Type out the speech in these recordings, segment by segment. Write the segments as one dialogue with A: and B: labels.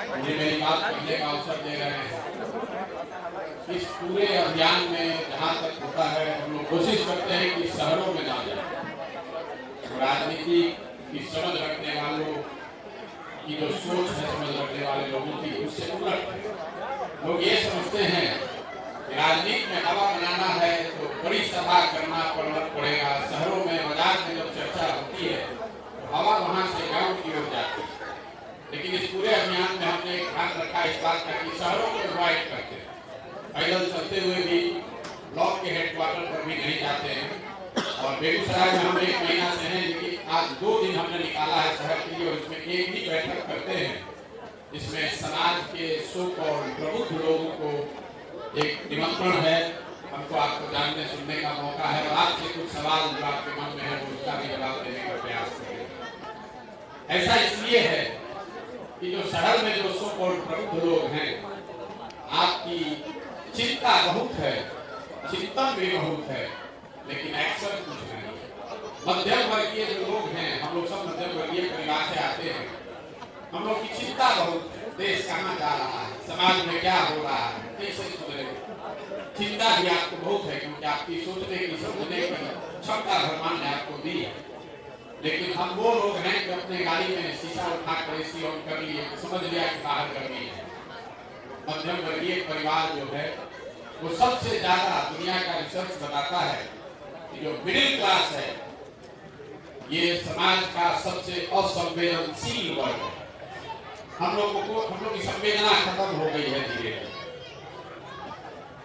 A: मुझे मेरी बात करने का अवसर दे रहे हैं। इस पूरे अभियान में जहाँ तक होता है हम लोग कोशिश करते हैं कि शहरों में ना जाए। राजनीति की समझ रखने वालों की जो सोच है, समझ रखने वाले लोगों की, उससे उलट है। लोग ये समझते हैं कि राजनीति में हवा बनाना है तो बड़ी सभा करना पड़ेगा। शहरों में, बाजार में जब चर्चा होती है तो हवा वहाँ से गांव की ओर जाती है। लेकिन इस पूरे अभियान में हमने ध्यान रखा इस बात का कि शहरों को अवॉइड करते हैं। पैदल चलते हुए भी ब्लॉक के हेडक्वार्टर पर भी नहीं जाते हैं। और बेगूसराय में हम 1 महीना से हैं, लेकिन आज 2 दिन हमने निकाला है शहर के लिए और इसमें एक ही बैठक करते हैं। इसमें समाज के सुख और प्रबुद्ध लोगों को एक निमंत्रण है, हमको आपको जानने सुनने का मौका है और आपसे कुछ सवाल जो आपके मन में है वो उसका भी जवाब देने का प्रयास करेंगे। ऐसा इसलिए है कि जो शहर में जो सुख और प्रबुद्ध लोग हैं, आपकी चिंता बहुत है, चिंतन भी बहुत है, लेकिन एक्शन कुछ नहीं। मध्यम वर्गीय जो लोग हैं, हम लोग सब मध्यम वर्गीय परिवार से आते हैं, हम लोग की चिंता बहुत है। देश कहाँ जा रहा है, समाज में क्या हो रहा है, कैसे सुधरेगा। चिंता भी आपको बहुत है क्योंकि आपकी सोचने की, समझने की क्षमता भगवान ने आपको दी है। लेकिन हम वो लोग हैं कि अपने गाड़ी में शीशा उठा कर एसी ऑन कर लिए, समझ लिया कि बाहर गर्मी है। मध्यम वर्गीय परिवार जो है वो सबसे ज्यादा, दुनिया का रिसर्च बताता है कि जो मिडिल क्लास है ये समाज का सबसे असंवेदनशील वर्ग है। हम लोग की संवेदना खत्म हो गई है धीरे धीरे।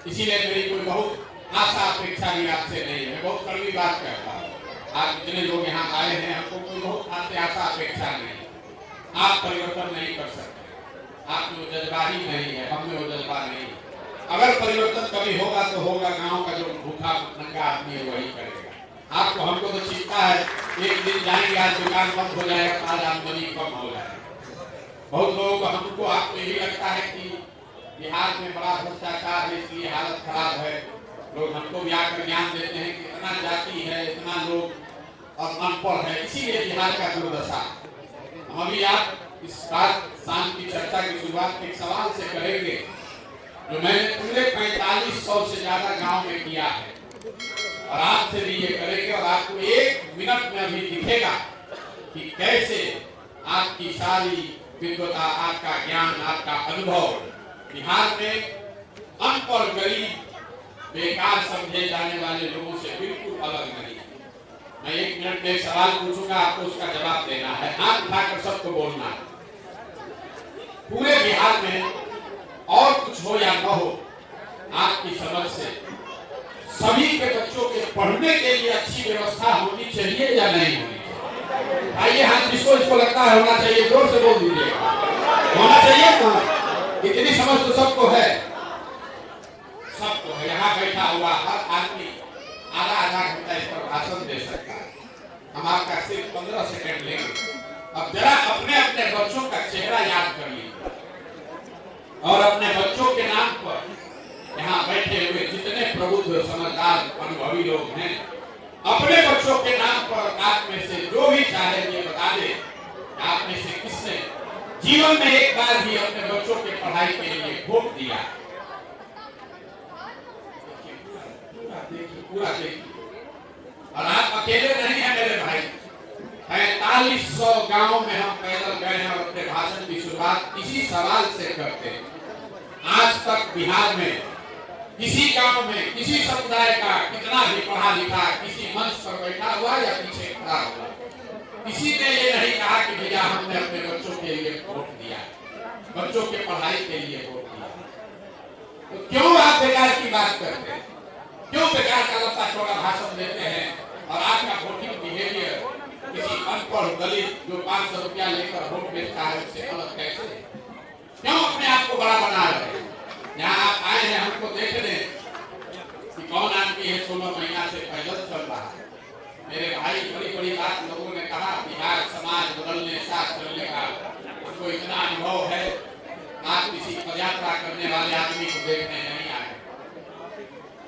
A: इसीलिए मेरी कोई बहुत आशा अपेक्षा भी आपसे नहीं है। मैं बहुत कड़वी बात कहता हूँ। आज जितने लोग यहाँ आए हैं, हमको कोई बहुत आशा अपेक्षा नहीं। आप परिवर्तन नहीं कर सकते, आप में वो जज्बा ही नहीं है, हम में वो जज्बा नहीं है। अगर परिवर्तन कभी होगा तो होगा गांव का जो भूखा नंगा आदमी है वही करेगा। आपको, हमको तो चिंता है, एक दिन जाएंगे आज दुकान बंद हो जाएगा, आज आमदनी कम हो जाएगा। बहुत लोगों को, हमको, आपको यही लगता है कि बिहार में बड़ा भ्रष्टाचार है इसलिए हालत खराब है। लोग हमको भी आकर ज्ञान देते हैं कि इतना जाति है, इतना लोग और अनपढ़ है, इसीलिए बिहार का दुर्दशा। हम अभी आप इस बात शाम की चर्चा की शुरुआत एक सवाल से करेंगे जो मैंने पूरे 4500 से ज्यादा गांव में किया है और आपसे भी ये करेंगे। और आपको 1 मिनट में अभी दिखेगा कि कैसे आपकी सारी विद्वता, आपका ज्ञान, आपका अनुभव बिहार में अनपढ़, गरीब, बेकार समझे जाने वाले लोगों से बिल्कुल अलग नहीं है। मैं 1 मिनट में एक सवाल पूछूंगा, आपको उसका जवाब देना है, हाथ उठाकर सबको बोलना है। पूरे बिहार में और कुछ हो या न हो, आपकी समझ से सभी के बच्चों के पढ़ने के लिए अच्छी व्यवस्था होनी चाहिए या नहीं होनी चाहिए? आइए हाथ, जिसको इसको लगता है होना चाहिए, जोर से बोल दीजिए। होना चाहिए ना? इतनी समझ तो सबको है, सबको है। यहाँ बैठा हुआ हर आदमी आधा घंटा इस पर भाषण दे सकता है। हम आपका सिर्फ 15 सेकंड लेंगे। अब जरा अपने अपने बच्चों का चेहरा याद कर लीजिए और अपने बच्चों के नाम पर यहाँ बैठे हुए जितने प्रबुद्ध, समझदार, अनुभवी लोग हैं, अपने बच्चों के नाम पर आप में से जो भी चाहे ये बता दे, आप में से किसने जीवन में एक बार भी अपने बच्चों के पढ़ाई के लिए वोट दिया? पूरा देखिए। और आप अकेले नहीं हैं मेरे भाई, 4500 गांवों में हम पैदल गए हैं और अपने भाषण की शुरुआत इसी सवाल से करते हैं। आज तक बिहार में किसी गांव में किसी समुदाय का कितना भी पढ़ा लिखा किसी मंच पर बैठा हुआ या पीछे खड़ा हुआ, किसी ने ये नहीं कहा कि भैया हमने अपने बच्चों के लिए वोट दिया, बच्चों के पढ़ाई के लिए वोट दिया। तो क्यों आप बेकार की बात करते हैं? क्यों बेकार का लंबा चौड़ा भाषण देते हैं? और आपका वोटिंग बिहेवियर किसी अनपढ़ दलित जो 500 रुपया लेकर वोट बेचता है उससे अलग कैसे? क्यों अपने आप को बड़ा बना रहे हैं? यहाँ आप आए हैं हमको देखने कि कौन आदमी है 16 महीना से पैदल चल रहा है। मेरे भाई, बड़ी बड़ी बात लोगों ने कहा, बिहार समाज बदलने, साथ चलने का हमको इतना अनुभव है। आप किसी पदयात्रा करने वाले आदमी को देखने नहीं आए।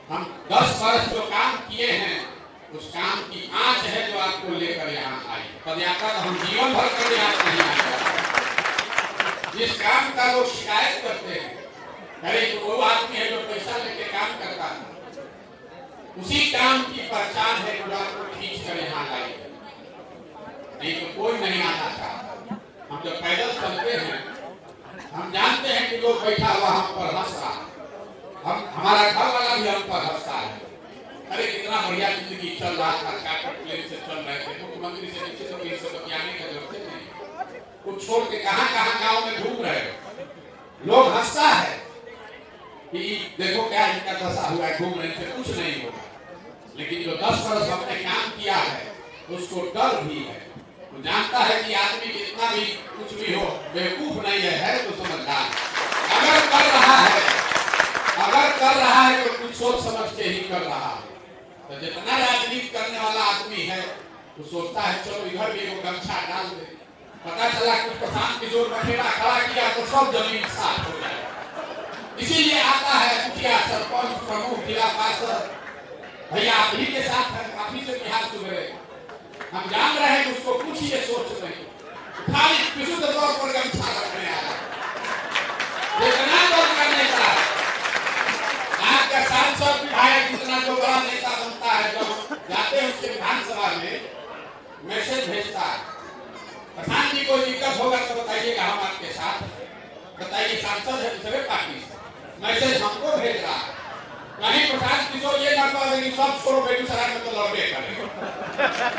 A: हम 10 वर्ष जो काम किए हैं उस काम की आंच है जो आपको लेकर यहाँ आई। पदयात्रा तो हम जीवन भर करने आप नहीं आए। जिस काम का लोग शिकायत करते हैं, अरे तो वो आदमी है जो पैसा लेके काम करता है, उसी काम की पहचान है जो आपको खींच कर यहाँ लाई है। नहीं तो कोई नहीं आना चाहता। हम जब पैदल चलते हैं, हम जानते हैं कि लोग बैठा हुआ हम पर हंस रहा है, हमारा घर वाला भी हम पर हंसता है। अरे कितना बढ़िया जिंदगी चल रहा था, चार्टर्ड प्लेन से चल रहे थे, मुख्यमंत्री से नीचे तो किसी से बतियाने का जरूरत नहीं, कुछ छोड़ के कहाँ गाँव में घूम रहे हो, लोग हंसता है कि देखो क्या इनका दशा हुआ है, घूम रहे थे, कुछ नहीं होगा। लेकिन जो 10 वर्ष हमने काम किया है उसको डर भी है, वो जानता है कि आदमी कितना भी कुछ भी हो बेवकूफ नहीं है तो समझदार। अगर कर रहा है तो कुछ सोच समझ के ही कर रहा है। तो जितना राजनीति करने वाला आदमी है वो सोचता है चलो इधर भी वो गमछा डाल दे, पता चला कुछ प्रशांत किशोर बखेड़ा खड़ा किया तो सब जमीन साफ हो जाए। इसीलिए आता है मुखिया, सरपंच, प्रमुख, जिला पार्षद, भैया आप ही के साथ है, आप ही से बिहार सुधरे। हम जान रहे हैं कि उसको कुछ ये सोच नहीं, खाली विशुद्ध तौर पर गमछा रखने आया, जितना तौर करने का आपका सांसद विधायक जितना जो बड़ा नेता बनता है, जब जाते हैं उसके विधानसभा में मैसेज भेजता है, प्रधान जी कोई दिक्कत होगा तो बताइएगा, हम आपके साथ, बताइए सांसद है दूसरे पार्टी से, मैसेज हमको भेज रहा है। कहीं प्रशांत किशोर ये ना कह कि सब छोड़ो बेगूसराय में तो लौटे करेंगे,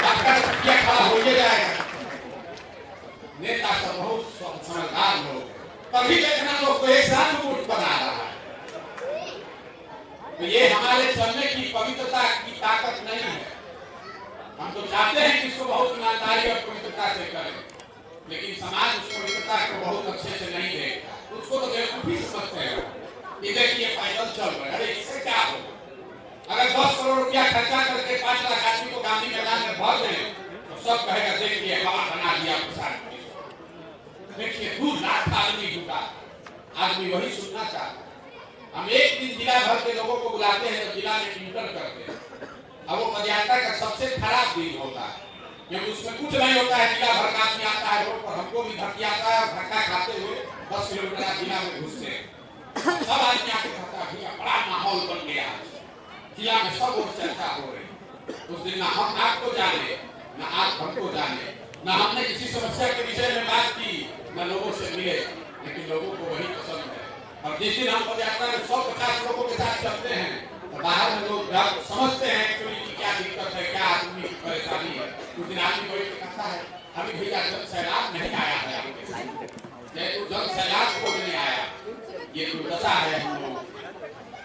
A: आपका सत्या खड़ा हो जाएगा। नेता सब बहुत समझदार लोग, तभी देखना लोग को एक साथ गुट बना रहा है। तो ये हमारे चलने की पवित्रता की ताकत नहीं है। हम तो चाहते हैं कि इसको बहुत ईमानदारी और पवित्रता से करें, लेकिन समाज उस पवित्रता को बहुत अच्छे से नहीं देखता, उसको तो बेवकूफी समझते हैं। ये देखिए पैदल चल रहे, अरे इससे क्या होगा? अगर 10 करोड़ रुपया खर्चा करके 5 लाख आदमी को गांधी मैदान में भर दें तो सब कहेगा देखिए हवा बना दिया प्रशांत किशोर। देखिए 2 लाख आदमी जुटा, आदमी वही सुनना चाहता। हम एक दिन जिला भर के लोगों को बुलाते हैं तो जिला में इंटर करते हैं, अब वो पदयात्रा का सबसे खराब दिन होता है क्योंकि उसमें कुछ नहीं होता है। जिला भर का आदमी आता है रोड पर, हमको भी धक्की आता है, धक्का खाते हुए 10 किलोमीटर जिला में घुसते हैं। सब आदमी आके कहता है बड़ा माहौल बन गया, जिला में सब और चर्चा हो रही। उस दिन ना हम आपको जाने, ना आप हमको जाने, ना हमने किसी समस्या के विषय में बात की, ना लोगों से मिले, लेकिन लोगों को वही पसंद है। और जिस दिन हम पदयात्रा में 150 लोगों के साथ चलते हैं तो बाहर में लोग समझते हैं कि क्या दिक्कत है, क्या आदमी की परेशानी है। उस दिन आदमी कोई कहता है अभी भैया जल सैलाब नहीं आया है आपके साथ, जयपुर जल सैलाब को नहीं आया। ये दुर्दशा है हम लोग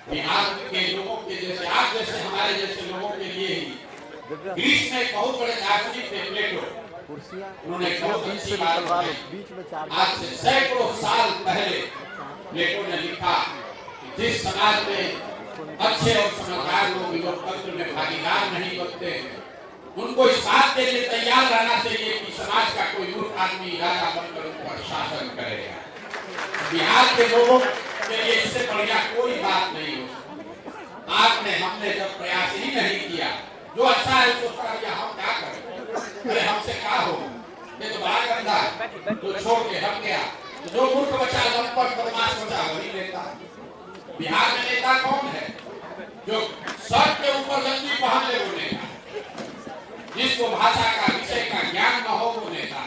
A: बिहार के लोगों के जैसे, आप जैसे हमारे जैसे लोगों के लिए ही। ग्रीस में बहुत बड़े दार्शनिक थे प्लेटो, उन्होंने बहुत अच्छी बात बताई। आज से सैकड़ों साल पहले प्लेटो ने लिखा कि जिस समाज में अच्छे और समझदार लोग लोकतंत्र में भागीदार नहीं बनते, उनको इस बात के लिए तैयार रहना चाहिए कि समाज का कोई मूर्ख आदमी राजा बनकर उन पर शासन करेगा। बिहार के लोगों के लिए इससे बढ़िया कोई बात नहीं हो सकती। आपने हमने जब प्रयास ही नहीं किया, जो अच्छा है उसको कहा हम क्या करें, अरे हमसे क्या हो, ये तो बड़ा गंदा है, तो छोड़ के हट गया। तो जो मूर्ख बचा, लंपट बदमाश बचा वही नेता। बिहार में नेता कौन है? जो सर के ऊपर गंजी पहन ले वो नेता, जिसको भाषा का विषय का ज्ञान न हो वो नेता।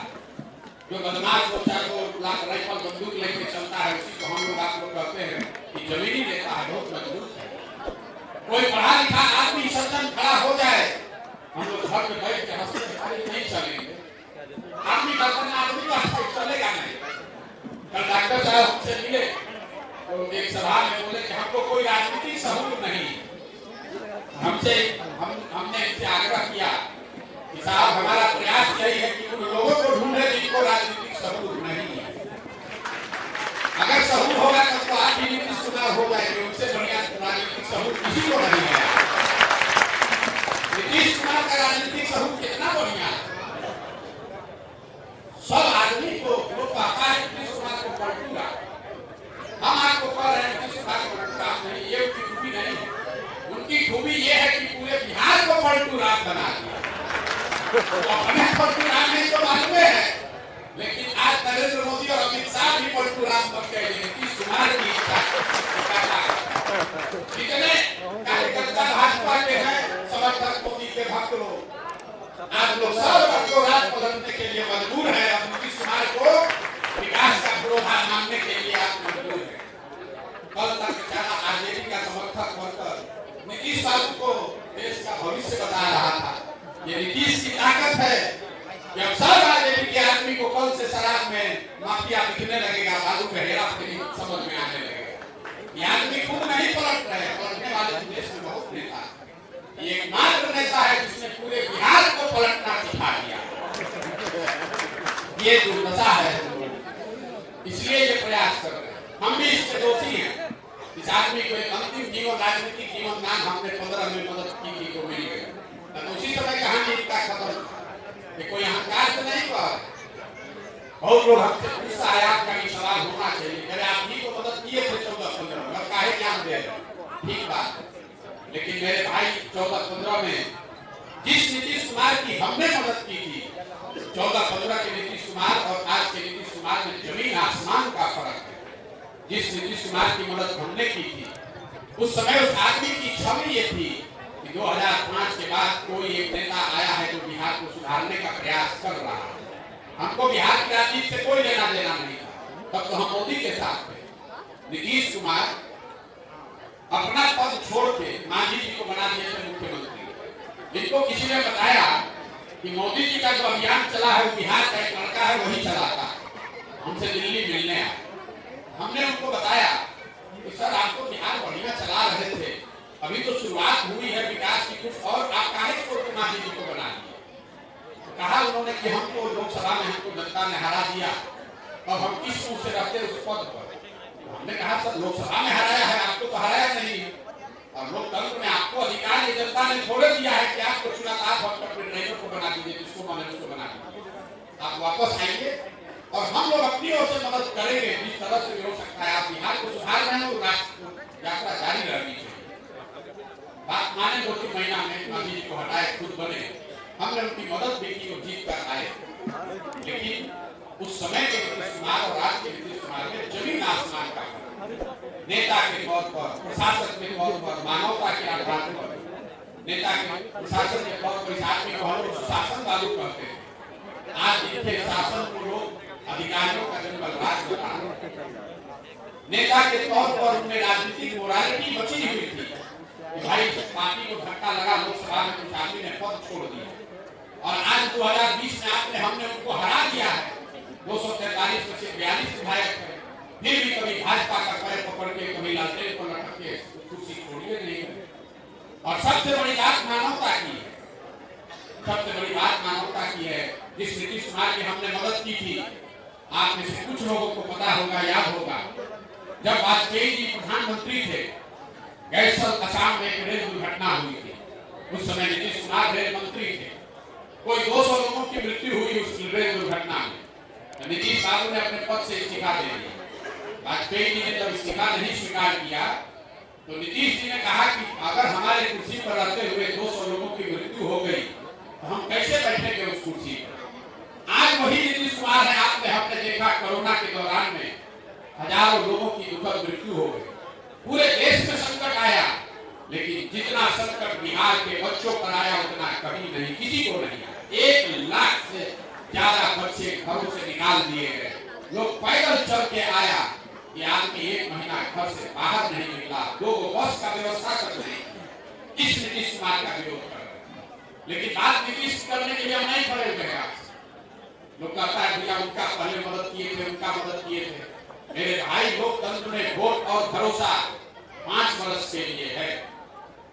A: जो बदमाश बच्चा को राइफल बंदूक लेके चलता है उसी को हम लोग आप लोग कहते हैं कि जमीनी नेता है, बहुत मजबूत है। कोई पढ़ा लिखा आदमी सज्जन खड़ा हो जाए, हम लोग घर में बैठ के हंसते नहीं चलेंगे। आदमी का चलेगा नहीं। कल डॉक्टर साहब हमसे मिले तो एक सभा में बोले कि हमको कोई राजनीतिक सहूर नहीं। हमने इनसे आग्रह किया कि साहब हमारा प्रयास यही है कि उन लोगों को ढूंढे जिनको राजनीतिक सहूर नहीं है। अगर सहूर होगा तो आप भी नीतीश कुमार हो जाएंगे, उनसे बढ़िया राजनीतिक सहूर किसी को नहीं है। नीतीश कुमार का राजनीतिक सहूर कितना बढ़िया है, सब आदमी को लोग कहता है नीतीश कुमार को पलटूंगा। हम आपको कह रहे हैं नीतीश कुमार को पलटूंगा नहीं, ये उनकी खूबी नहीं है। उनकी खूबी ये है कि पूरे बिहार को पलटू राज बना दिया। अपने पलटू राज नहीं तो मालूम है, लेकिन आज तक बात मत कहिए। नीतीश कुमार की कितने कार्यकर्ता भाजपा के हैं, समर्थक मोदी के भक्त लोग, आज लोग सब को राज बदलने के लिए मजबूर है। अब नीतीश कुमार को विकास का पूर्वाधार मानने के लिए आप मजबूर है। कल तक बेचारा आरजेडी का समर्थक बनकर नीतीश बाबू को देश का भविष्य बता रहा था। ये नीतीश की ताकत है कि अब सब आरजेडी के आदमी को कल से शराब में माफिया दिखने लगेगा, बालू में हेरा फेरी समझ में आने लगेगा। ये आदमी खुद नहीं पलट रहे, पलटने वाले देश में बहुत नेता, ये एकमात्र नेता है जिसने पूरे बिहार को पलटना सिखा दिया। ये दुर्दशा है, इसलिए ये प्रयास कर रहे हैं। हम भी इसके दोषी हैं। इस आदमी को एक अंतिम जीवन, राजनीतिक जीवन दान हमने 15 में मदद की थी तो मिल गया, तो उसी समय कहानी का खत्म। कोई अहंकार से नहीं कर। बहुत लोग हमसे पूछता है आपका भी सवाल होना चाहिए, अरे आप ही को मदद किए थे 14-15 में, काहे ज्ञान दे रहे, ठीक बात। लेकिन मेरे भाई 14-15 में जिस नीतीश कुमार की हमने मदद की थी, 14-15 के नीतीश कुमार और आज के नीतीश कुमार में जमीन आसमान का फर्क है। जिस नीतीश कुमार की मदद हमने की थी, उस समय उस आदमी की छवि ये थी कि 2005 के बाद कोई एक नेता आया है जो बिहार को सुधारने का प्रयास कर रहा है। हमको बिहार की राजनीति से कोई लेना देना नहीं था, तब तो हम मोदी के साथ थे। नीतीश कुमार अपना पद छोड़ के मांझी जी को बना दिए थे मुख्यमंत्री। जिनको किसी ने बताया कि मोदी जी का जो अभियान चला है वो बिहार का एक लड़का है वही चलाता है, हमसे दिल्ली मिलने आया। हमने उनको बताया कि सर आपको बिहार बढ़िया चला रहे थे, अभी तो शुरुआत हुई है विकास की, कुछ और आप काहे छोड़ के मांझी जी को बना दिए। कहा उन्होंने कि हमको लोकसभा में हमको जनता ने हरा दिया और हम किस मुंह से रहते उस पद पर। हमने कहा सर लोकसभा में हराया है, आपको तो हराया नहीं है, और लोकतंत्र में आपको अधिकार ये जनता ने छोड़ दिया है कि आपको चुना था, आप अपने ड्राइवर को बना दीजिए, जिसको माने उसको बना दीजिए, आप वापस आइए और हम लोग अपनी ओर से मदद करेंगे जिस तरह से हो सकता है। आप बिहार को सुधार रहे हैं, राष्ट्र यात्रा जारी रहनी चाहिए। बात माने 2-3 महीना में गांधी जी को हटाए, खुद बने, हमने उनकी मदद भी की और जीत कर आए। लेकिन उस समय के नीतीश कुमार और आज के नीतीश कुमार में जमीन आसमान का फर्क। नेता के तौर पर, प्रशासक के तौर पर, मानवता के आधार पर, नेता के प्रशासन के तौर पर इस आदमी को हम लोग सुशासन लागू करते हैं। आज इनके शासन को लोग अधिकारियों का जंगल राज बता रहे। नेता के तौर पर उनमें राजनीतिक मोरालिटी बची हुई थी कि भाई पार्टी को धक्का लगा, लोकसभा में कुछ आदमी ने पद छोड़ दिया और आज 2020 में आपने हमने उनको हरा दिया है। 243 में से 42 विधायक है, फिर भी कभी भाजपा का पैर पकड़ के, कभी लालटेन को लटक के कुर्सी छोड़िए नहीं। और सबसे बड़ी बात मानवता की है, सबसे बड़ी बात मानवता की है। जिस नीतीश कुमार की हमने मदद की थी, आप में से कुछ लोगों को पता होगा, याद होगा, जब वाजपेयी जी प्रधानमंत्री थे, गैसल असम में एक रेल दुर्घटना हुई थी। उस समय नीतीश कुमार रेल मंत्री थे, कोई 200 लोगों की मृत्यु हुई उस रेल दुर्घटना में। तो नीतीश बाबू ने अपने पद से इस्तीफा दे दिया। वाजपेयी जी ने जब इस्तीफा नहीं स्वीकार किया तो नीतीश जी ने कहा कि अगर हमारे कुर्सी पर रहते हुए 200 लोगों की मृत्यु हो गई तो हम कैसे बैठेंगे उस कुर्सी पर। आज वही नीतीश कुमार है। आपने हमने देखा कोरोना के दौरान में हजारों लोगों की दुखद मृत्यु हो गई, पूरे देश में संकट आया, लेकिन जितना संकट बिहार के बच्चों पर आया उतना कभी नहीं, किसी को नहीं आया। 1 लाख से ज्यादा बच्चे घरों से निकाल दिए गए, लोग पैदल चल के आया, ये आदमी 1 महीना घर से बाहर नहीं निकला, 2 बस का व्यवस्था कर रहे। इस नीतीश कुमार का विरोध कर रहे, लेकिन बात नीतीश करने के लिए हम नहीं खड़े हुए हैं। लोग कहता है भैया उनका पहले मदद किए थे, उनका मदद किए थे। मेरे भाई, लोकतंत्र में वोट और भरोसा 5 वर्ष के लिए है।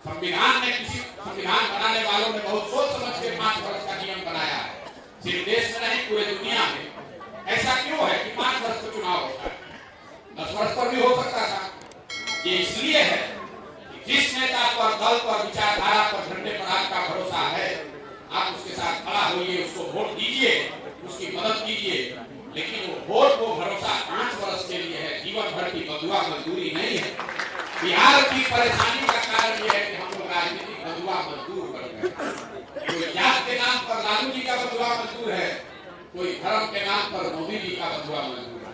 A: संविधान ने संविधान बनाने वालों ने बहुत सोच समझ के 5 वर्ष का नियम बनाया है, सिर्फ देश में नहीं पूरे दुनिया में। ऐसा क्यों है कि 5 वर्ष का चुनाव होता है, 10 वर्ष पर भी हो सकता था। ये इसलिए है कि जिस नेता पर, दल पर, विचारधारा पर, झंडे पर आपका भरोसा है, आप उसके साथ खड़ा होइए, उसको वोट दीजिए, उसकी मदद कीजिए। लेकिन वो वोट, वो भरोसा 5 वर्ष के लिए है, जीवन भर की बदुआ मजदूरी नहीं है। बिहार की परेशानी का कारण यह है कि हम लोग राजनीतिक बदुआ मजदूर बन गए। कोई जात के नाम पर लालू जी का बदुआ मजदूर है, कोई धर्म के नाम पर मोदी जी का बदुआ मजदूर है।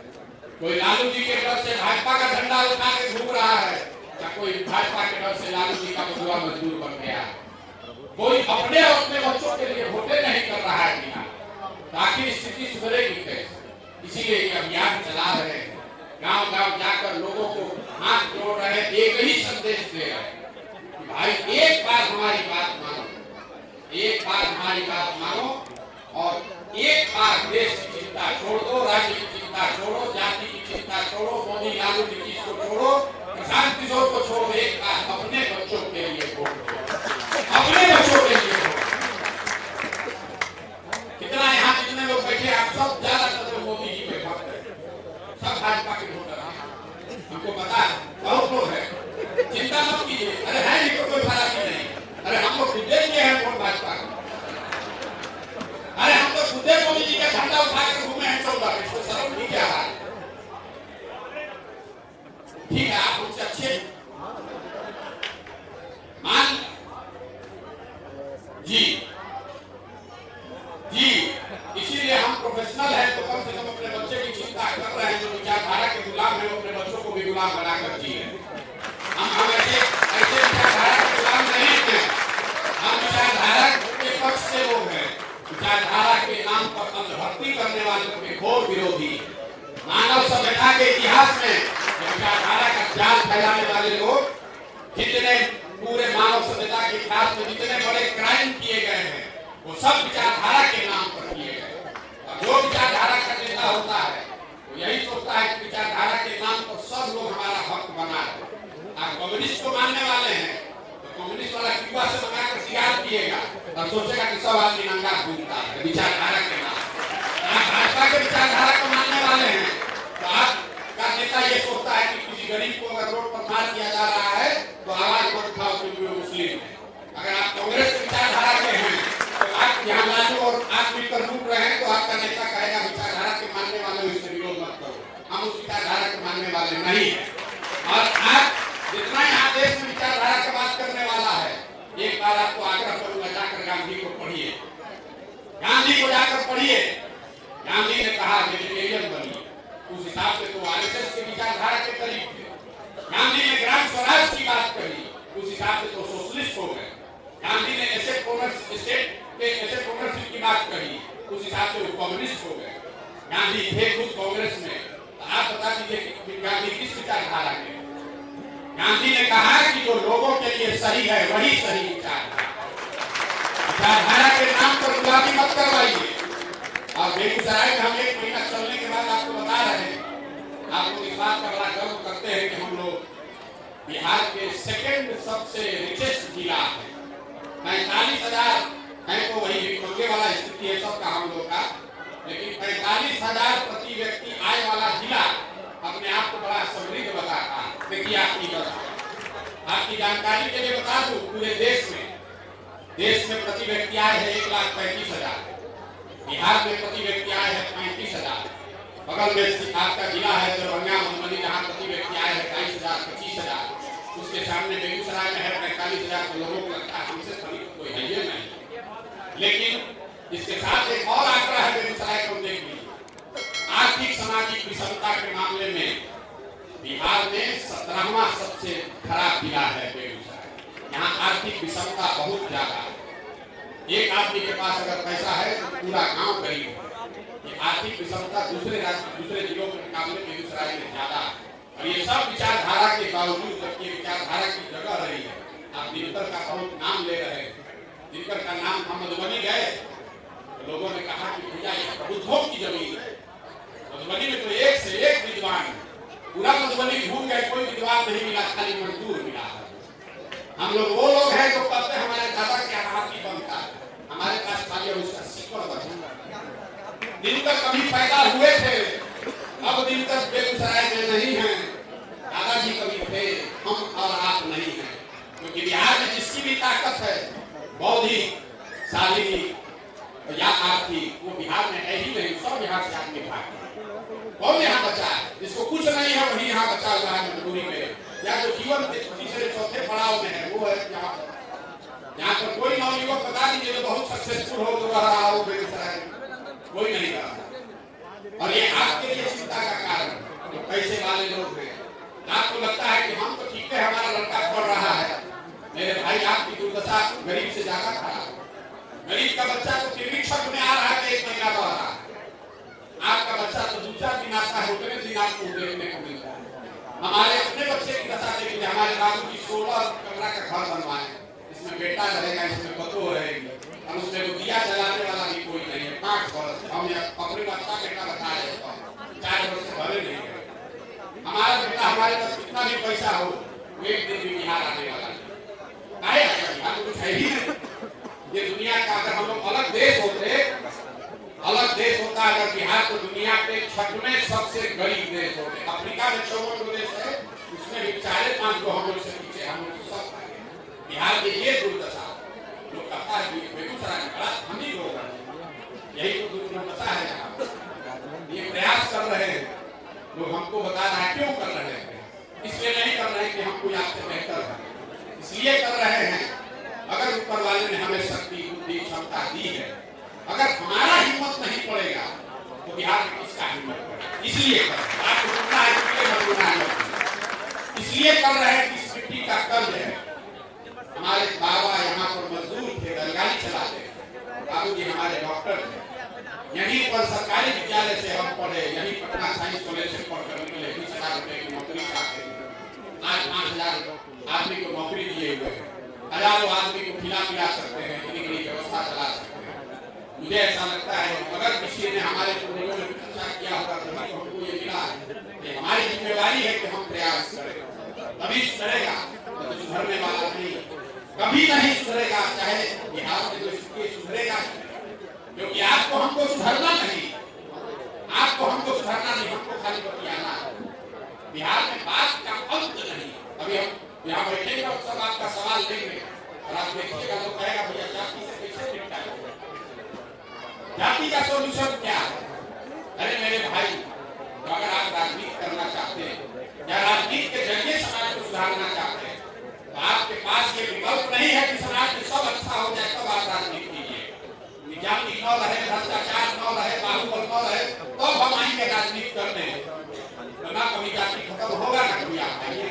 A: कोई लालू जी के डर से भाजपा का झंडा उठा के घूम रहा है, या कोई भाजपा के डर से लालू जी का बदुआ मजदूर बन गया है। कोई अपने और अपने बच्चों के लिए वोटें नहीं कर रहा है बिहार, ताकि स्थिति सुधरेगी कैसे। इसीलिए ये अभियान चला रहे हैं, गांव गांव जाकर लोगों को हाथ जोड़ रहे हैं, एक ही संदेश दे रहे हैं कि भाई एक बार हमारी बात मानो, एक बार हमारी बात मानो और एक बार देश की चिंता छोड़ दो, राज्य की चिंता छोड़ो, जाति की चिंता छोड़ो, मोदी लालू नीतीश को छोड़ो, प्रशांत किशोर को छोड़ो, एक बार अपने बच्चों के लिए वोट दो, अपने बच्चों के लिए वोट। कितना यहाँ जितने लोग बैठे आप सब ज्यादातर मोदी जी पे भक्त है, सब भाजपा के वोटर हैं, हमको पता है बहुत लोग है, चिंता मत कीजिए। अरे है नहीं तो कोई खराबी नहीं, अरे हम लोग खुद लिए हैं वोट भाजपा का। अरे हम तो खुद मोदी जी का झंडा उठा कर घूमे हैं 14 में, इसको शर्म नहीं क्या है? ठीक है, आप उनसे अच्छे मान जी जी, इसीलिए हम प्रोफेशनल हैं, तो कम से कम अपने बच्चे की चिंता कर रहे हैं। जो विचारधारा के गुलाम है, अपने बच्चों को भी गुलाम बनाकर जिए। हम ऐसे विचारधारा के गुलाम नहीं हैं, हम विचारधारा के पक्ष से लोग हैं। विचारधारा के नाम पर अंधभक्ति करने वालों के घोर विरोधी, मानव सभ्यता के इतिहास में विचारधारा का जाल फैलाने वाले लोग, जितने पूरे मानव सभ्यता के इतिहास में जितने बड़े क्राइम किए गए हैं, वो सब विचारधारा के नाम पर किए गए। और जो विचारधारा का नेता होता है वो यही सोचता है कि विचारधारा के नाम पर सब लोग हमारा हक बना है। आप कम्युनिस्ट को मानने वाले हैं तो कम्युनिस्ट वाला क्यूबा से मंगाकर सिगार पिएगा और सोचेगा कि सब आदमी नंगा घूमता है विचारधारा के नाम। आप भाजपा के विचारधारा को मानने वाले हैं तो आपका नेता ये सोचता है कि किसी गरीब को अगर रोड पर मार दिया जा रहा है तो आवाज मत उठाओ क्योंकि वो मुस्लिम है। अगर आप कांग्रेस की विचारधारा के हैं तो आप यहाँ लालू और आप मिलकर लूट रहे हैं तो आपका नेता कहेगा विचारधारा के मानने वाले इससे विरोध मत करो, हम उस विचारधारा के मानने वाले नहीं है। और आप जितना यहाँ देश में विचारधारा की बात करने वाला है, एक बार आपको आग्रह करूंगा, जाकर गांधी को पढ़िए, गांधी को जाकर पढ़िए। गांधी ने कहा वेजिटेरियन बनिए, उस हिसाब से तो आरएसएस के विचारधारा के करीब थे। गांधी ने ग्राम स्वराज की बात कही, उस हिसाब से तो सोशलिस्ट हो गए। गांधी ने एसेट ओनरशिप की बात कही, उस हिसाब से वो कम्युनिस्ट हो गए। गांधी थे खुद कांग्रेस में, तो आप बता दीजिए कि गांधी किस विचारधारा के? गांधी ने कहा कि जो लोगों के लिए सही है वही सही विचारधारा के नाम पर गुलामी मत करवाइए। और बेगूसराय में हम 1 महीना चलने के बाद आपको बता रहे हैं, आप लोग इस बात का बड़ा गर्व करते हैं कि हम लोग बिहार के सेकेंड सबसे रिचेस्ट जिला है। 45,000 है तो वही भिखमंगे वाला स्थिति है सबका हम लोग का, लेकिन 45,000 प्रति व्यक्ति आय वाला जिला अपने आप को बड़ा समृद्ध बताता है। देखिए आपकी जानकारी के लिए बता दूं, पूरे देश में प्रति व्यक्ति आय है 1,35,000, बिहार में प्रति व्यक्ति आय है 35,000। बगल में आपका जिला है दरभंगा मधुबनी, जहाँ प्रति व्यक्ति आय है 22,000 25,000। उसके सामने बेगूसराय में है 45,000। तो लोगों को लगता है हमसे खरीद कोई है ये नहीं। लेकिन इसके साथ एक और आंकड़ा है बेगूसराय को देख लीजिए, आर्थिक सामाजिक विषमता के मामले में बिहार में 17वां सबसे खराब जिला है बेगूसराय। यहाँ आर्थिक विषमता बहुत ज्यादा है। एक आदमी के पास अगर पैसा है तो पूरा गांव गरीब है। ये आर्थिक विषमता दूसरे जिलों के मुकाबले बेगूसराय में ज्यादा है। और ये सब विचारधारा के बावजूद, जबकि विचारधारा की जगह रही है। आप दिनकर का बहुत नाम ले रहे हैं, दिनकर का नाम हम मधुबनी गए तो लोगों ने कहा कि भैया ये बुद्धों की जमीन है। मधुबनी में तो एक से एक विद्वान है, पूरा मधुबनी घूम गए, कोई विद्वान नहीं मिला, खाली मजदूर मिला है। हम लोग वो लोग हैं जो कहते हैं हमारे दादा के आधार की बनता है, हमारे पास खाली उसका सिक्कर बचा। दिनकर कभी पैदा हुए थे, अब दिनकर बेगूसराय में नहीं है। दादाजी कभी थे, हम और आप नहीं हैं। क्योंकि बिहार में जिसकी भी ताकत है, बौद्धिक, शारीरिक या आर्थिक, वो बिहार में है ही नहीं। सब बिहार से आदमी भाग कौन यहाँ बचा है? जिसको कुछ नहीं है वही यहाँ बचा हुआ है मजबूरी में, या जो जीवन तीसरे चौथे पड़ाव में है वो है यहाँ पर। कोई नौयुवक बता दीजिए तो बहुत सक्सेसफुल हो जो रहा हो बेगूसराय, कोई नहीं रहा। और ये आपके लिए चिंता का कारण है। जो पैसे वाले लोग हैं, आपको लगता है कि हम तो ठीक है, हमारा लड़का पढ़ रहा है। मेरे भाई, आपकी दुर्दशा गरीब से ज्यादा खराब। गरीब का बच्चा तो फिर भी छठ में आ रहा है, 1 महीना रह रहा है। आपका बच्चा तो 2-4 दिन आता है, उतने दिन आपको देखने को मिलता है। हमारे अपने बच्चे की दशा देखिए, हमारे बाबू की 16 कमरा का घर बनवाए, इसमें बेटा रहेगा, इसमें बतौ रहेगी, और उसमें वो दिया जलाने वाला भी कोई नहीं है। 5 वर्ष हम अपने बच्चा बेटा बता रहे हैं, 4 वर्ष से भरे नहीं है। हमारा बेटा, हमारे पास कितना भी पैसा हो, एक दिन भी बिहार आने वाला नहीं है। बिहार कुछ है ही नहीं। ये दुनिया का, अगर हम लोग अलग देश होता अगर बिहार तो दुनिया के 6वें सबसे गरीब देश होते। अफ्रीका में 54 देश है, उसमें भी 4-5 गो हम लोग से पीछे, हम लोग सब आगे। बिहार की ये दुर्दशा लोग कहता है कि बेगूसराय में बड़ा हम ही लोग हैं, यही तो दुर्दशा है। यहाँ ये प्रयास कर रहे हैं लोग, हमको बता रहे हैं क्यों कर रहे हैं। इसलिए नहीं कर रहे हैं कि हम कोई आपसे बेहतर है, इसलिए कर रहे हैं अगर ऊपर वाले ने हमें शक्ति, बुद्धि, क्षमता दी है, अगर हमारा हिम्मत नहीं पड़ेगा तो बिहार में किसका हिम्मत पड़ेगा। इसलिए आपको सुनना है, इसलिए कर रहे हैं कि इस मिट्टी का कर्ज है। हमारे बाबा यहाँ पर मजदूर थे, रेलगाड़ी चलाते थे। बाबू जी हमारे डॉक्टर थे। यहीं पर सरकारी विद्यालय से हम पढ़े, यहीं पटना साइंस कॉलेज से पढ़कर निकले। 20,000 रुपए की नौकरी चाहते थे। आज 5,000 आदमी को नौकरी दिए हुए हैं, हजारों आदमी को खिला पिला सकते हैं, इतनी बड़ी व्यवस्था चला सकते हैं। मुझे ऐसा लगता है अगर किसी ने हमारे पूर्वजों ने अच्छा किया होगा तभी तो हमको ये मिला है। हमारी जिम्मेदारी है कि हम प्रयास करें, तभी सुधरेगा, तो सुधरने वाला नहीं, कभी नहीं सुधरेगा। चाहे बिहार में जो स्थिति सुधरेगा, क्योंकि आपको हमको सुधरना नहीं, आपको हमको सुधरना नहीं, हमको खाली बतियाना है। बिहार में बात का अंत नहीं। अभी हम यहाँ बैठेंगे और सब आपका सवाल लेंगे और आप देखिएगा तो कहेगा भैया जाति से कैसे निपटाएंगे, जाति का सोल्यूशन क्या है। अरे मेरे भाई, अगर आप राजनीति करना चाहते हैं या राजनीति के जरिए समाज को सुधारना चाहते हैं तो आपके पास ये विकल्प नहीं है कि समाज में सब अच्छा हो जाए तब आप राजनीति कीजिए। जाति न रहे, भ्रष्टाचार न रहे, बाहुबल न रहे, तब हम आएंगे राजनीति करने। तो ना कभी जाति खत्म होगा, ना कभी आप आइए,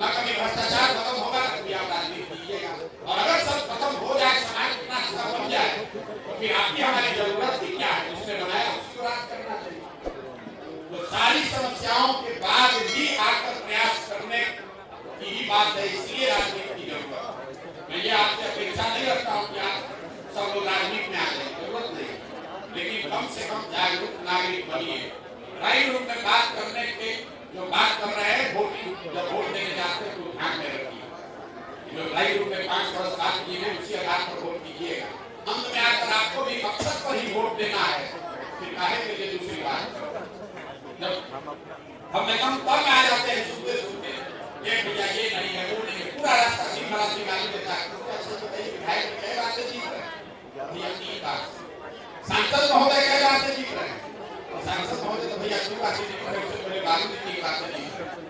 A: ना कभी भ्रष्टाचार खत्म होगा, ना कभी आप राजनीति कीजिएगा। और अगर सब खत्म हो जाए, समाज कितना अच्छा बन जाए, तो फिर आपकी हमारी जरूरत ही क्या है। उसने बनाया, उसी को राज करना चाहिए। तो सारी समस्याओं के बाद भी आकर प्रयास करने की ही बात है, इसलिए राजनीति की जरूरत है। मैं ये आपसे अपेक्षा नहीं रखता हूँ कि आप सब लोग राजनीति में आ जाए, जरूरत नहीं, लेकिन कम से कम जागरूक नागरिक बनिए। राइट रूप में बात करने के जो बात कर रहे हैं, जब वोट देने जाते हैं तो ध्यान में रखिए। जो राइट रूप में 5 वर्ष बात किए हैं, उसी आधार पर वोट कीजिएगा। अंत में आकर आपको भी मकसद पर ही वोट देना है, फिर काहे के लिए दूसरी बात। जब हम एकदम तंग आ जाते हैं सुनते सुनते, ये भैया ये नहीं है, वो नहीं है, पूरा रास्ता सीधा निकाल देता है। विधायक कई बात से जीत रहे हैं, भैया 3 बात, सांसद महोदय कई बात से जीत रहे हैं, सांसद महोदय तो भैया 2 बात से जीत रहे हैं, उससे पहले बाबू जी 3 बात से जीत रहे हैं।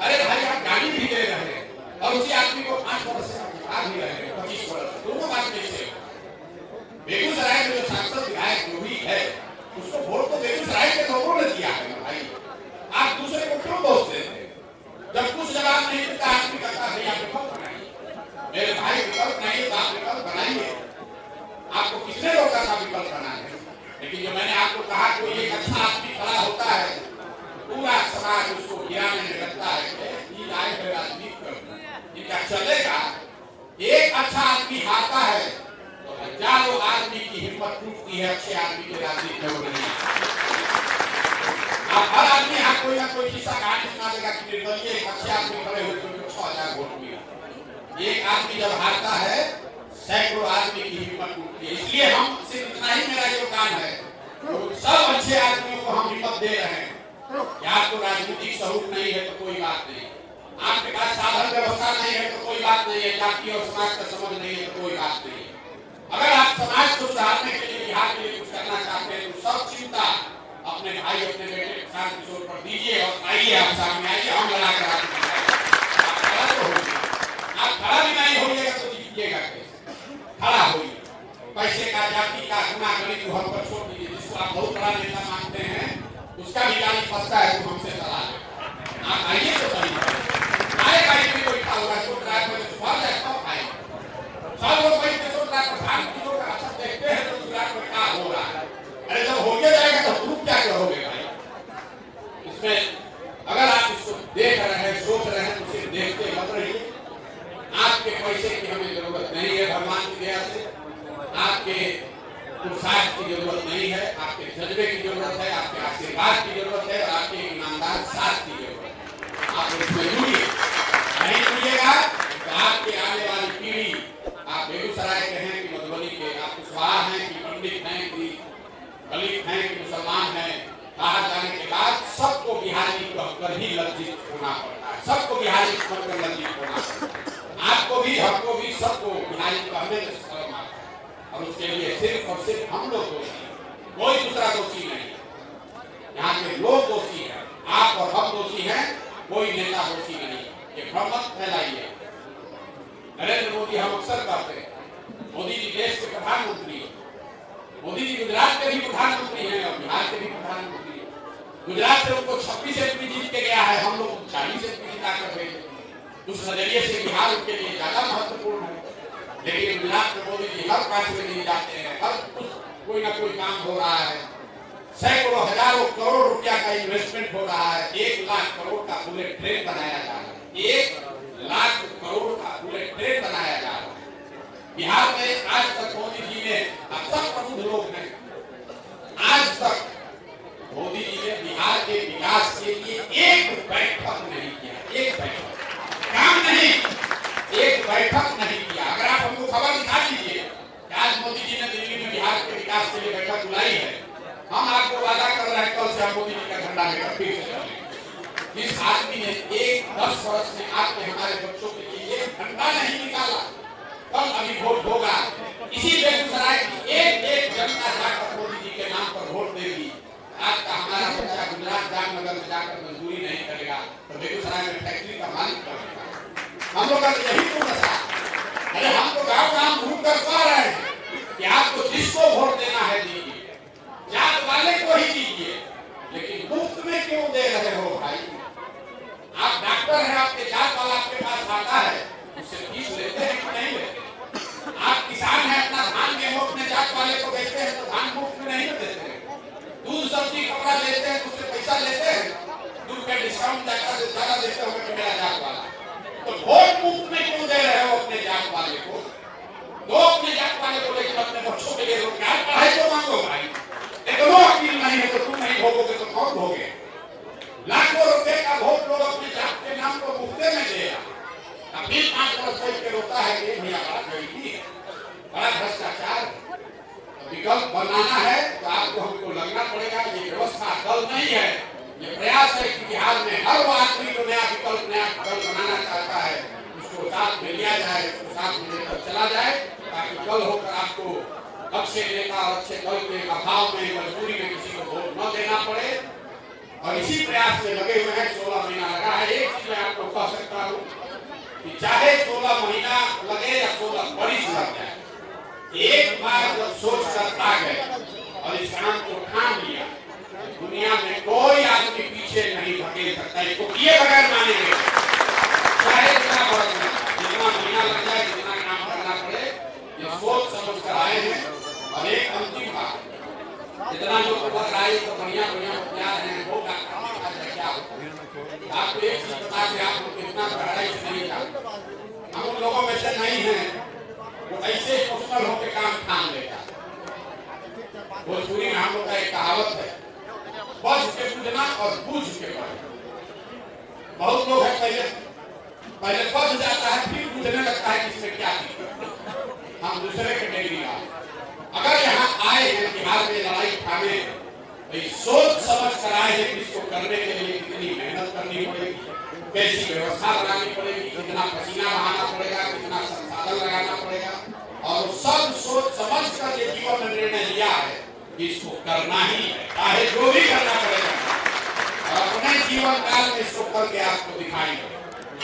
A: अरे भाई, आप गाड़ी भी दे रहे हैं और उसी आदमी को 5 वर्ष से आ भी रहे हैं, 25 वर्ष, दोनों बात कैसे। बेगूसराय में जो सांसद विधायक जो भी है, उसको वोट तो बेगूसराय के लोगों ने दिया है भाई। आप दूसरे को क्यों दोष देते हैं? जब कुछ जवाब नहीं देता आदमी कहता है भैया विकल्प बनाइए। मेरे भाई, विकल्प नहीं तो आप विकल्प बनाइए। आपको किसने रोका था विकल्प बनाने? लेकिन जो मैंने आपको कहा कोई एक अच्छा आदमी खड़ा होता है, पूरा समाज उसको गिराने में लगता है कि ये आए हुए राजनीति कर, इनका चलेगा। एक अच्छा आदमी आता है तो हजारों आदमी की हिम्मत टूटती है, अच्छे आदमी की राजनीति में नहीं। आप हर आदमी यहाँ कोई ना कोई किस्सा कहानी सुना देगा कि निर्दलीय एक अच्छे आदमी खड़े हुए तो 6,000 वोट मिला। एक आदमी जब हारता है, सैकड़ों आदमी की हिम्मत टूटती है। इसलिए हम सिर्फ इतना ही मेरा योगदान है, तो सब अच्छे आदमियों को हम हिम्मत दे रहे हैं कि आपको राजनीतिक स्वरूप नहीं है तो कोई बात नहीं, आपके पास साधन व्यवस्था नहीं है तो कोई बात नहीं है, जाति और समाज का समझ नहीं है तो कोई बात नहीं है। अगर आप समाज को सुधारने के लिए, बिहार के लिए कुछ करना चाहते हैं तो सब चिंता अपने भाई, अपने बेटे प्रशांत किशोर पर दीजिए और आइए, आप सामने आइए, हम लड़ा कर आप खड़ा तो होइए। आप खड़ा भी नहीं होइएगा तो जीतिएगा कैसे? खड़ा होइए। पैसे का, जाति का, गुना गणित को हम पर छोड़ दीजिए। जिसको आप बहुत बड़ा नेता मानते हैं उसका भी गाड़ी फंसता है तो हमसे सलाह ले। आप आइए तो सही आए गाड़ी में कोई खा होगा सोच रहा है मैं सुबह जाए कब आए सब लोग वही सोच रहा है प्रधान की लोग अच्छा देखते हैं तो दूसरा को क्या हो रहा है। अरे जब हो गया जाएगा तो तुम क्या करोगे भाई। इसमें अगर आप इसको देख रहे हैं सोच रहे हैं तो उसे देखते मत रहिए। आपके पैसे की हमें जरूरत नहीं है भगवान की दया से। आपके पुरुषार्थ की जरूरत नहीं है। आपके जज्बे की जरूरत है। आपके आशीर्वाद की जरूरत है और आपके ईमानदार साथ की जरूरत है। आप इसमें जुड़िए। नहीं जुड़िएगा तो आपकी आने वाली पीढ़ी आप बेगूसराय के हैं कि मधुबनी के आप कुशवाहा हैं कि पंडित हैं कि दलित हैं कि मुसलमान हैं बाहर जाने के बाद सबको बिहारी कहकर ही लज्जित होना पड़ता है। सबको बिहारी कहकर लज्जित होना पड़ता है। आपको भी हमको भी सबको बिहारी कहने में शर्म आता है और उसके लिए सिर्फ और सिर्फ हम लोग दोषी हैं। कोई दूसरा दोषी नहीं। यहाँ के लोग दोषी हैं। आप और हम दोषी हैं। कोई नेता दोषी नहीं। ये भ्रम मत फैलाइए। नरेंद्र मोदी हम अक्सर कहते हैं मोदी जी देश के प्रधानमंत्री हैं। मोदी जी गुजरात के भी प्रधानमंत्री हैं और बिहार के भी प्रधानमंत्री हैं। गुजरात से उनको 26 एमपी जीत के गया है। हम लोग 40 एमपी जिता कर गए। उस नजरिए से बिहार उनके लिए ज्यादा महत्वपूर्ण है। लेकिन गुजरात में मोदी जी हर 5 दिन जाते हैं। हर कुछ कोई ना कोई काम हो रहा है। सैकड़ों हजारों करोड़ रुपया का इन्वेस्टमेंट हो रहा है। 1 लाख करोड़ का बुलेट ट्रेन बनाया जा रहा है। 1 लाख करोड़ का बुलेट ट्रेन बनाया जा रहा है। बिहार में आज तक मोदी जी ने सब प्रबुद्ध लोग हैं। आज तक मोदी जी ने बिहार के विकास के लिए एक बैठक नहीं किया। एक बैठक काम नहीं। एक बैठक नहीं किया। अगर आप हमको खबर दिखा दीजिए कि आज मोदी जी ने दिल्ली में बिहार के विकास के लिए बैठक बुलाई है। हम आपको वादा कर रहे हैं कल से हम मोदी जी का झंडा लेकर फिर से चलेंगे। जिस आदमी ने 10 वर्ष में आपके हमारे बच्चों के लिए एक घंटा नहीं निकाला कल अभी वोट होगा। इसी बेगूसराय की एक जनता जाकर मोदी जी के नाम पर वोट देगी। आज का हमारा बच्चा गुजरात जामनगर में जाकर मजदूरी नहीं करेगा तो बेगूसराय में फैक्ट्री का मालिक करेगा। हम लोग का यही तो मसला। अरे हम तो गाँव घूम कर कह रहे हैं कि आपको जिसको वोट देना है दीजिए। जात वाले को ही दीजिए। लेकिन मुफ्त में क्यों दे रहे हो भाई। आप डॉक्टर हैं। आपके जात वाला आपके पास आता है उससे फीस लेते हैं कि नहीं लेते। आप किसान हैं। अपना धान गेहूं अपने जात वाले को बेचते हैं तो धान मुफ्त में नहीं देते हैं। दूध सब्जी कपड़ा लेते हैं उससे पैसा लेते हैं। दूध का डिस्काउंट ज्यादा देते होंगे कि मेरा जात वाला। तो वोट मुफ्त में क्यों दे रहे हो अपने जात वाले को। दो अपने जात वाले को लेकर अपने बच्चों के लिए रोजगार पढ़ाई तो मांगो भाई। इतना वकील नहीं है तो तुम नहीं भोगोगे तो कौन भोगे। लाखों रुपए का वोट लोग अपने जात के नाम को मुफ्ते में देगा। फिर 5 वर्ष बैठ के रोता है कि भैया बड़ा गरीबी है बड़ा भ्रष्टाचार। विकल्प बनाना है तो आपको हमको लगना पड़ेगा। ये व्यवस्था दल नहीं है। ये प्रयास है कि बिहार में हर वो आदमी जो नया विकल्प नया दल बनाना चाहता है उसको साथ में लिया जाए। उसको साथ में लेकर चला जाए ताकि कल होकर आपको अच्छे नेता और अच्छे दल के अभाव में मजबूरी में किसी को वोट न देना पड़े। और इसी प्रयास में लगे हुए हैं। 16 महीना लगा है। एक चीज मैं आपको कह सकता हूँ कि चाहे 16 महीना लगे या 16 बरिस लग जाए एक बार जब सोच कर आ गए और इस काम को ठान लिया दुनिया में कोई आदमी पीछे नहीं धकेल सकता। इसको किए बगैर मानेंगे। चाहे जितना महीना लग जाए जितना काम करना पड़े ये सोच समझ कर आए हैं। और एक अंतिम बात जितना जो खबर आई तो बढ़िया तैयार है होगा क्या आपको एक चीज बता के आप कितना गहराई से नहीं जानते। हम उन लोगों में से नहीं है वो ऐसे इमोशनल होकर काम ठान लेगा। भोजपुरी में हम लोग का एक कहावत है बच के पूजना और बूझ के पढ़ना। बहुत लोग है पहले बच जाता है फिर पूछने लगता है कि इसमें क्या दिक्कत। हम दूसरे के डेली अगर यहाँ आए हैं बिहार में लड़ाई उठाने तो सोच समझ कर आए हैं कि इसको करने के लिए कितनी मेहनत करनी पड़ेगी कैसी व्यवस्था लगानी पड़ेगी कितना पसीना बहाना पड़ेगा कितना संसाधन लगाना पड़ेगा। और सब सोच समझ कर ये जीवन में निर्णय लिया है कि इसको करना ही है चाहे जो भी करना पड़ेगा। और अपने जीवन काल में इसको करके आपको दिखाएंगे।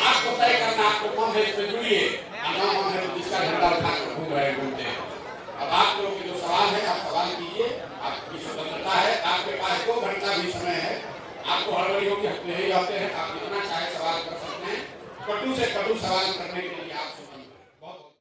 A: आपको तय करना आपको कौन है इसमें जुड़िए। मन है जिसका झंडा उठाकर घूम रहे घूमते हैं अब आप लोगों के जो सवाल है आप सवाल कीजिए, आपकी स्वतंत्रता है, आपके पास 2 घंटा भी समय है। आपको हड़बड़ी हो कि हम यही आते हैं, आप जितना चाहे सवाल कर सकते हैं, कटु से कटु सवाल करने के लिए आप स्वतंत्र